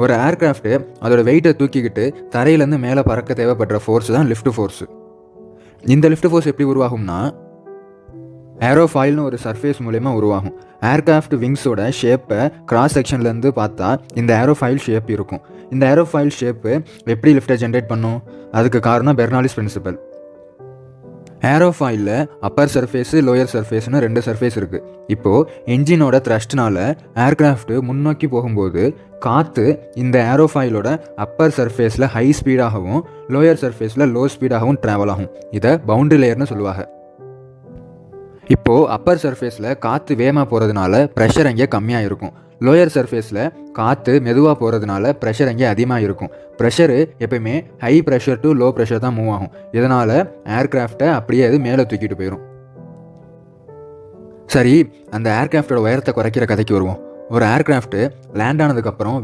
ஒரு ஏர்கிராஃப்ட்டு அதோட வெயிட்டை தூக்கிக்கிட்டு தரையிலேருந்து மேலே பறக்க தேவைப்படுற ஃபோர்ஸ் தான் லிஃப்ட் ஃபோர்ஸு. இந்த லிஃப்ட் ஃபோர்ஸ் எப்படி உருவாகும்னா, ஏரோஃபாயில்னு ஒரு சர்ஃபேஸ் மூலயமா உருவாகும். ஏர்கிராஃப்ட் விங்ஸோட ஷேப்பை கிராஸ் செக்ஷன்லேருந்து பார்த்தா இந்த ஏரோஃபாயில் ஷேப் இருக்கும். இந்த ஏரோஃபாயில் ஷேப்பு எப்படி லிஃப்ட்டை ஜென்ரேட் பண்ணும்? அதுக்கு காரணம் பெர்னாலிஸ் பிரின்சிபல். ஏரோஃபாயிலில் அப்பர் சர்ஃபேஸு லோயர் சர்ஃபேஸ்னு 2 சர்ஃபேஸ் இருக்குது. இப்போது என்ஜினோட த்ரஸ்ட்னால ஏர்கிராஃப்ட்டு முன்னோக்கி போகும்போது காற்று இந்த ஏரோஃபாயிலோட அப்பர் சர்ஃபேஸில் ஹை ஸ்பீடாகவும் லோயர் சர்ஃபேஸில் லோ ஸ்பீடாகவும் ட்ராவல் ஆகும். இதை பவுண்டரி லேயர்னு சொல்லுவாங்க. இப்போது அப்பர் சர்ஃபேஸில் காற்று வேகமாக போகிறதுனால ப்ரெஷர் அங்கே கம்மியாக இருக்கும். லோயர் சர்ஃபேஸில் காற்று மெதுவாக போகிறதுனால ப்ரெஷர் அங்கே அதிகமாக இருக்கும். ப்ரெஷரு எப்பயுமே high pressure to low pressure தான் மூவ் ஆகும். இதனால் ஏர்கிராஃப்டை அப்படியே அது மேலே தூக்கிட்டு போயிடும். சரி, அந்த ஏர்கிராஃப்டோட உயரத்தை குறைக்கிற கதைக்கு வருவோம். ஒரு ஏர்கிராஃப்ட்டு லேண்ட் ஆனதுக்கப்புறம்